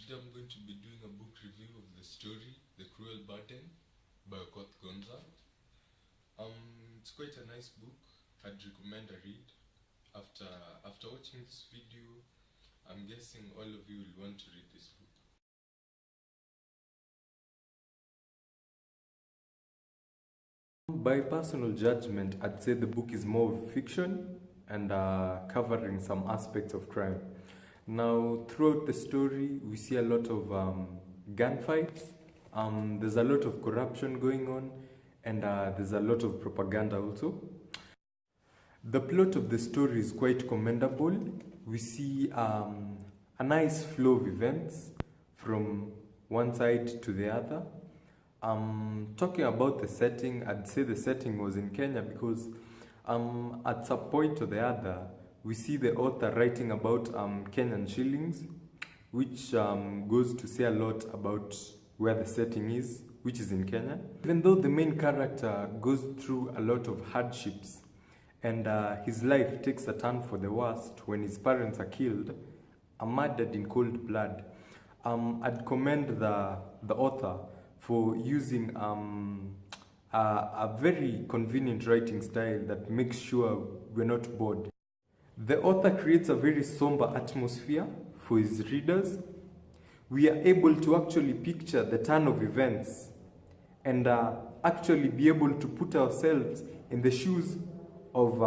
Today I'm going to be doing a book review of the story The Cruel Burden by Okoth Gonza. It's quite a nice book. I'd recommend a read. After watching this video, I'm guessing all of you will want to read this book. By personal judgment, I'd say the book is more of fiction and covering some aspects of crime. Now, throughout the story, we see a lot of gunfights. There's a lot of corruption going on, and there's a lot of propaganda also. The plot of the story is quite commendable. We see a nice flow of events from one side to the other. Talking about the setting, I'd say the setting was in Kenya because at some point or the other, we see the author writing about Kenyan shillings, which goes to say a lot about where the setting is, which is in Kenya. Even though the main character goes through a lot of hardships and his life takes a turn for the worst when his parents are killed, murdered in cold blood, I'd commend the author for using a very convenient writing style that makes sure we're not bored. The author creates a very somber atmosphere for his readers. We are able to actually picture the turn of events and actually be able to put ourselves in the shoes of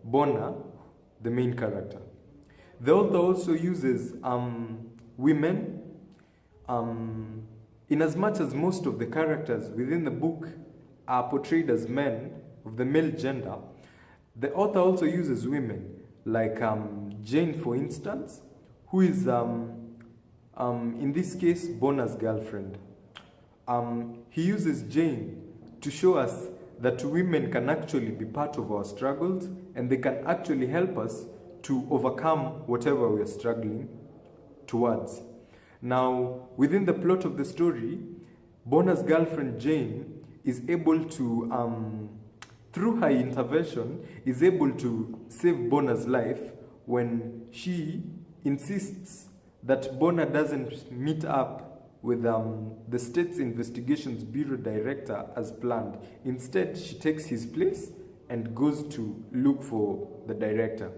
Bona, the main character. The author also uses women. In as much as most of the characters within the book are portrayed as men of the male gender, the author also uses women, like Jane, for instance, who is, in this case, Bona's girlfriend. He uses Jane to show us that women can actually be part of our struggles and they can actually help us to overcome whatever we are struggling towards. Now, within the plot of the story, Bona's girlfriend Jane is able to, through her intervention, is able to save Bona's life when she insists that Bona doesn't meet up with the state's investigations bureau director as planned. Instead, she takes his place and goes to look for the director.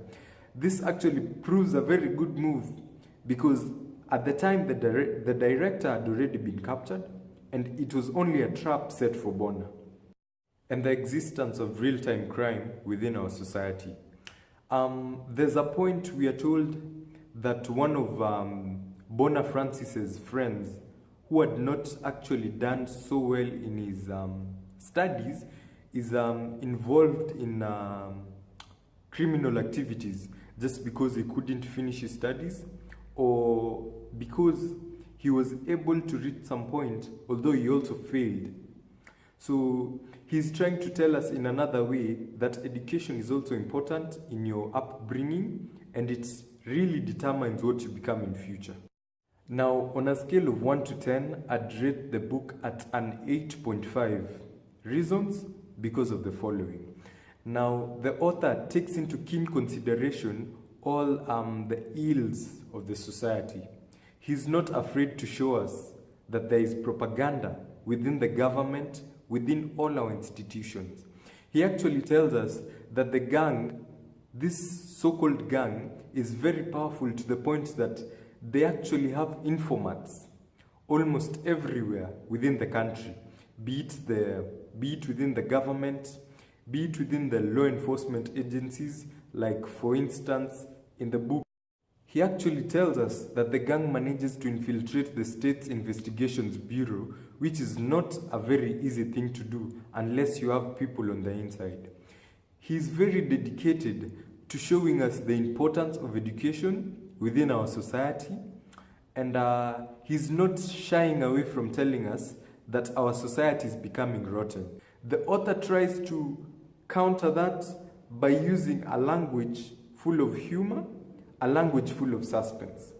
This actually proves a very good move because at the time the director had already been captured and it was only a trap set for Bona and the existence of real-time crime within our society. There's a point we are told that one of Bona Francis's friends, who had not actually done so well in his studies, is involved in criminal activities just because he couldn't finish his studies or because he was able to reach some point, although he also failed. So he's trying to tell us in another way that education is also important in your upbringing and it really determines what you become in future. Now, on a scale of 1 to 10, I'd rate the book at an 8.5. Reasons? Because of the following. Now, the author takes into keen consideration all the ills of the society. He's not afraid to show us that there is propaganda within the government, within all our institutions. He actually tells us that the gang, this so-called gang, is very powerful to the point that they actually have informants almost everywhere within the country, be it within the government, be it within the law enforcement agencies, like for instance, in the book, he actually tells us that the gang manages to infiltrate the state's investigations bureau, which is not a very easy thing to do unless you have people on the inside. He's very dedicated to showing us the importance of education within our society, and he's not shying away from telling us that our society is becoming rotten. The author tries to counter that by using a language full of humor, a language full of suspense.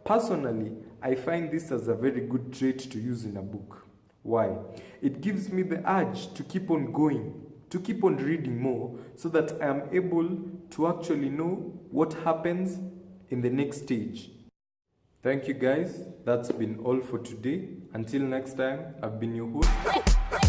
Personally, I find this as a very good trait to use in a book. Why? It gives me the urge to keep on going, to keep on reading more, so that I am able to actually know what happens in the next stage. Thank you guys. That's been all for today. Until next time, I've been your host.